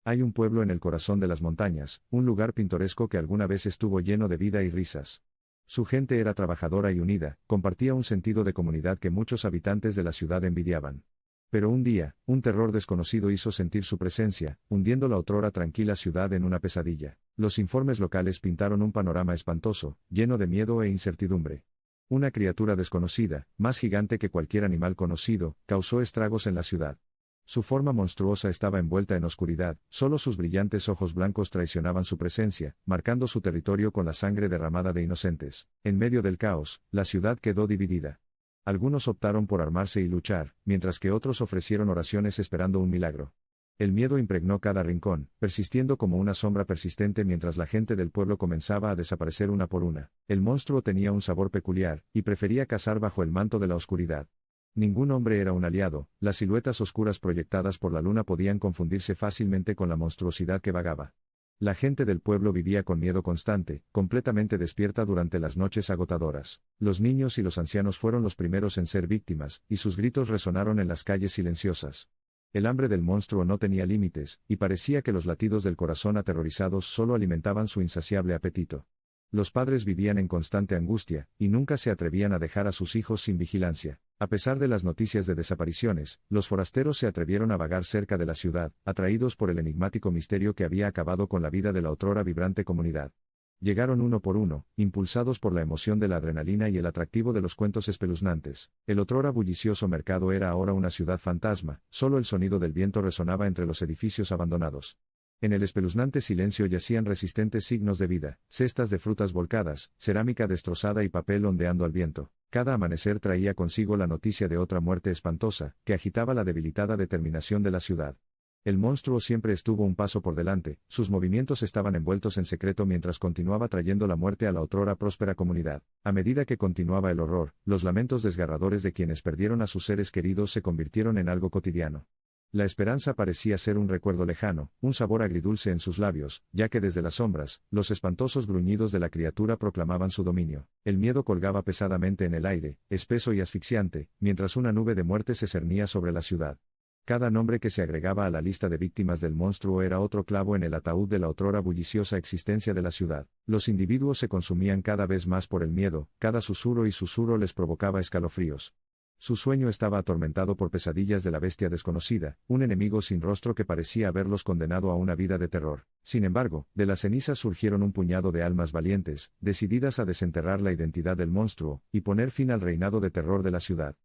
Hay un pueblo en el corazón de las montañas, un lugar pintoresco que alguna vez estuvo lleno de vida y risas. Su gente era trabajadora y unida, compartía un sentido de comunidad que muchos habitantes de la ciudad envidiaban. Pero un día, un terror desconocido hizo sentir su presencia, hundiendo la otrora tranquila ciudad en una pesadilla. Los informes locales pintaron un panorama espantoso, lleno de miedo e incertidumbre. Una criatura desconocida, más gigante que cualquier animal conocido, causó estragos en la ciudad. Su forma monstruosa estaba envuelta en oscuridad, solo sus brillantes ojos blancos traicionaban su presencia, marcando su territorio con la sangre derramada de inocentes. En medio del caos, la ciudad quedó dividida. Algunos optaron por armarse y luchar, mientras que otros ofrecieron oraciones esperando un milagro. El miedo impregnó cada rincón, persistiendo como una sombra persistente mientras la gente del pueblo comenzaba a desaparecer una por una. El monstruo tenía un sabor peculiar, y prefería cazar bajo el manto de la oscuridad. Ningún hombre era un aliado, las siluetas oscuras proyectadas por la luna podían confundirse fácilmente con la monstruosidad que vagaba. La gente del pueblo vivía con miedo constante, completamente despierta durante las noches agotadoras. Los niños y los ancianos fueron los primeros en ser víctimas, y sus gritos resonaron en las calles silenciosas. El hambre del monstruo no tenía límites, y parecía que los latidos del corazón aterrorizados solo alimentaban su insaciable apetito. Los padres vivían en constante angustia, y nunca se atrevían a dejar a sus hijos sin vigilancia. A pesar de las noticias de desapariciones, los forasteros se atrevieron a vagar cerca de la ciudad, atraídos por el enigmático misterio que había acabado con la vida de la otrora vibrante comunidad. Llegaron uno por uno, impulsados por la emoción de la adrenalina y el atractivo de los cuentos espeluznantes. El otrora bullicioso mercado era ahora una ciudad fantasma, solo el sonido del viento resonaba entre los edificios abandonados. En el espeluznante silencio yacían resistentes signos de vida, cestas de frutas volcadas, cerámica destrozada y papel ondeando al viento. Cada amanecer traía consigo la noticia de otra muerte espantosa, que agitaba la debilitada determinación de la ciudad. El monstruo siempre estuvo un paso por delante, sus movimientos estaban envueltos en secreto mientras continuaba trayendo la muerte a la otrora próspera comunidad. A medida que continuaba el horror, los lamentos desgarradores de quienes perdieron a sus seres queridos se convirtieron en algo cotidiano. La esperanza parecía ser un recuerdo lejano, un sabor agridulce en sus labios, ya que desde las sombras, los espantosos gruñidos de la criatura proclamaban su dominio. El miedo colgaba pesadamente en el aire, espeso y asfixiante, mientras una nube de muerte se cernía sobre la ciudad. Cada nombre que se agregaba a la lista de víctimas del monstruo era otro clavo en el ataúd de la otrora bulliciosa existencia de la ciudad. Los individuos se consumían cada vez más por el miedo, cada susurro y susurro les provocaba escalofríos. Su sueño estaba atormentado por pesadillas de la bestia desconocida, un enemigo sin rostro que parecía haberlos condenado a una vida de terror. Sin embargo, de las cenizas surgieron un puñado de almas valientes, decididas a desenterrar la identidad del monstruo, y poner fin al reinado de terror de la ciudad.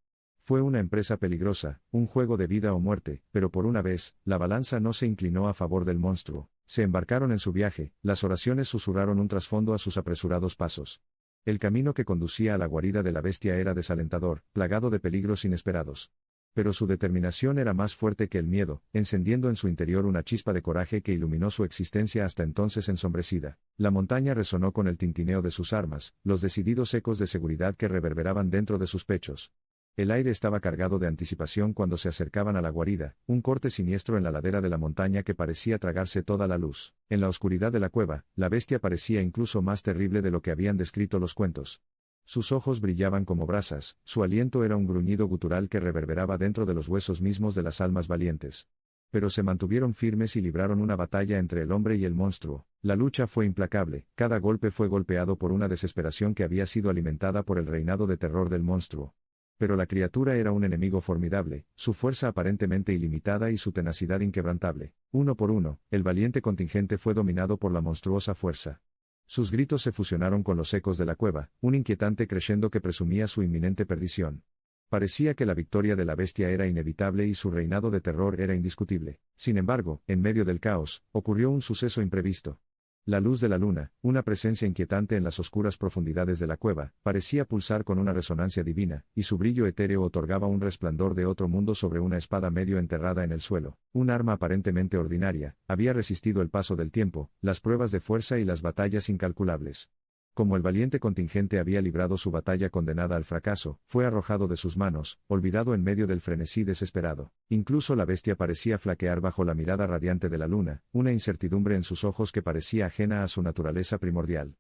Fue una empresa peligrosa, un juego de vida o muerte, pero por una vez, la balanza no se inclinó a favor del monstruo. Se embarcaron en su viaje, las oraciones susurraron un trasfondo a sus apresurados pasos. El camino que conducía a la guarida de la bestia era desalentador, plagado de peligros inesperados. Pero su determinación era más fuerte que el miedo, encendiendo en su interior una chispa de coraje que iluminó su existencia hasta entonces ensombrecida. La montaña resonó con el tintineo de sus armas, los decididos ecos de seguridad que reverberaban dentro de sus pechos. El aire estaba cargado de anticipación cuando se acercaban a la guarida, un corte siniestro en la ladera de la montaña que parecía tragarse toda la luz. En la oscuridad de la cueva, la bestia parecía incluso más terrible de lo que habían descrito los cuentos. Sus ojos brillaban como brasas, su aliento era un gruñido gutural que reverberaba dentro de los huesos mismos de las almas valientes. Pero se mantuvieron firmes y libraron una batalla entre el hombre y el monstruo. La lucha fue implacable, cada golpe fue golpeado por una desesperación que había sido alimentada por el reinado de terror del monstruo. Pero la criatura era un enemigo formidable, su fuerza aparentemente ilimitada y su tenacidad inquebrantable. Uno por uno, el valiente contingente fue dominado por la monstruosa fuerza. Sus gritos se fusionaron con los ecos de la cueva, un inquietante crescendo que presumía su inminente perdición. Parecía que la victoria de la bestia era inevitable y su reinado de terror era indiscutible. Sin embargo, en medio del caos, ocurrió un suceso imprevisto. La luz de la luna, una presencia inquietante en las oscuras profundidades de la cueva, parecía pulsar con una resonancia divina, y su brillo etéreo otorgaba un resplandor de otro mundo sobre una espada medio enterrada en el suelo. Un arma aparentemente ordinaria, había resistido el paso del tiempo, las pruebas de fuerza y las batallas incalculables. Como el valiente contingente había librado su batalla condenada al fracaso, fue arrojado de sus manos, olvidado en medio del frenesí desesperado. Incluso la bestia parecía flaquear bajo la mirada radiante de la luna, una incertidumbre en sus ojos que parecía ajena a su naturaleza primordial.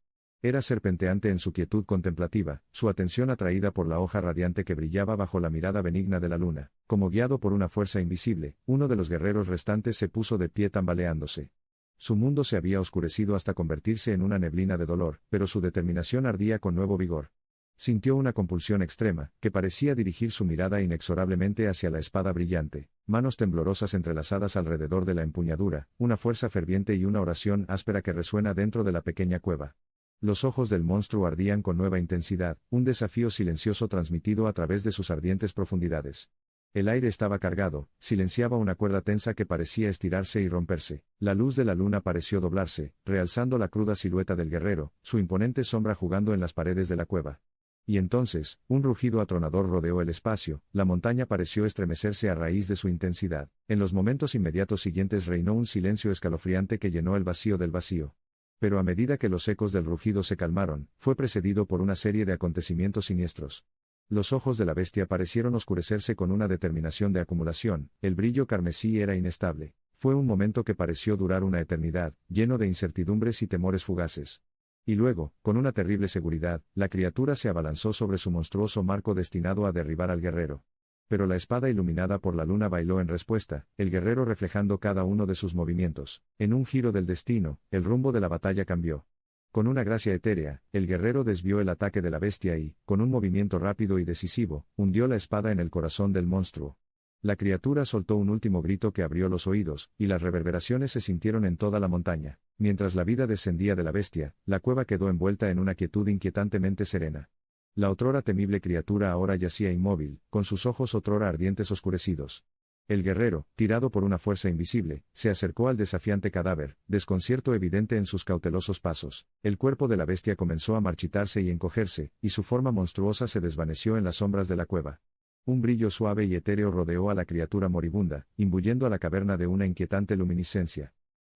Era serpenteante en su quietud contemplativa, su atención atraída por la hoja radiante que brillaba bajo la mirada benigna de la luna. Como guiado por una fuerza invisible, uno de los guerreros restantes se puso de pie tambaleándose. Su mundo se había oscurecido hasta convertirse en una neblina de dolor, pero su determinación ardía con nuevo vigor. Sintió una compulsión extrema, que parecía dirigir su mirada inexorablemente hacia la espada brillante, manos temblorosas entrelazadas alrededor de la empuñadura, una fuerza ferviente y una oración áspera que resuena dentro de la pequeña cueva. Los ojos del monstruo ardían con nueva intensidad, un desafío silencioso transmitido a través de sus ardientes profundidades. El aire estaba cargado, silenciaba una cuerda tensa que parecía estirarse y romperse. La luz de la luna pareció doblarse, realzando la cruda silueta del guerrero, su imponente sombra jugando en las paredes de la cueva. Y entonces, un rugido atronador rodeó el espacio, la montaña pareció estremecerse a raíz de su intensidad. En los momentos inmediatos siguientes reinó un silencio escalofriante que llenó el vacío del vacío. Pero a medida que los ecos del rugido se calmaron, fue precedido por una serie de acontecimientos siniestros. Los ojos de la bestia parecieron oscurecerse con una determinación de acumulación, el brillo carmesí era inestable. Fue un momento que pareció durar una eternidad, lleno de incertidumbres y temores fugaces. Y luego, con una terrible seguridad, la criatura se abalanzó sobre su monstruoso marco destinado a derribar al guerrero. Pero la espada iluminada por la luna bailó en respuesta, el guerrero reflejando cada uno de sus movimientos. En un giro del destino, el rumbo de la batalla cambió. Con una gracia etérea, el guerrero desvió el ataque de la bestia y, con un movimiento rápido y decisivo, hundió la espada en el corazón del monstruo. La criatura soltó un último grito que abrió los oídos, y las reverberaciones se sintieron en toda la montaña. Mientras la vida descendía de la bestia, la cueva quedó envuelta en una quietud inquietantemente serena. La otrora temible criatura ahora yacía inmóvil, con sus ojos otrora ardientes oscurecidos. El guerrero, tirado por una fuerza invisible, se acercó al desafiante cadáver, desconcierto evidente en sus cautelosos pasos. El cuerpo de la bestia comenzó a marchitarse y encogerse, y su forma monstruosa se desvaneció en las sombras de la cueva. Un brillo suave y etéreo rodeó a la criatura moribunda, imbuyendo a la caverna de una inquietante luminiscencia.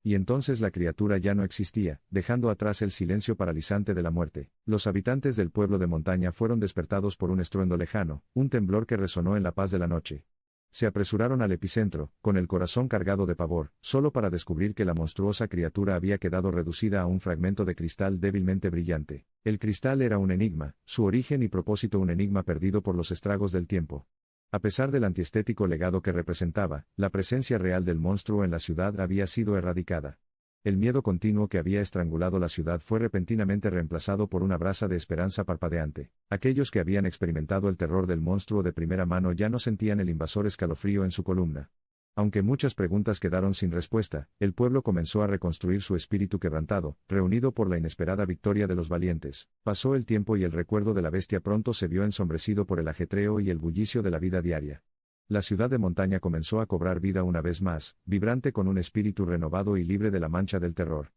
Y entonces la criatura ya no existía, dejando atrás el silencio paralizante de la muerte. Los habitantes del pueblo de montaña fueron despertados por un estruendo lejano, un temblor que resonó en la paz de la noche. Se apresuraron al epicentro, con el corazón cargado de pavor, solo para descubrir que la monstruosa criatura había quedado reducida a un fragmento de cristal débilmente brillante. El cristal era un enigma, su origen y propósito un enigma perdido por los estragos del tiempo. A pesar del antiestético legado que representaba, la presencia real del monstruo en la ciudad había sido erradicada. El miedo continuo que había estrangulado la ciudad fue repentinamente reemplazado por una brasa de esperanza parpadeante. Aquellos que habían experimentado el terror del monstruo de primera mano ya no sentían el invasor escalofrío en su columna. Aunque muchas preguntas quedaron sin respuesta, el pueblo comenzó a reconstruir su espíritu quebrantado, reunido por la inesperada victoria de los valientes. Pasó el tiempo y el recuerdo de la bestia pronto se vio ensombrecido por el ajetreo y el bullicio de la vida diaria. La ciudad de montaña comenzó a cobrar vida una vez más, vibrante con un espíritu renovado y libre de la mancha del terror.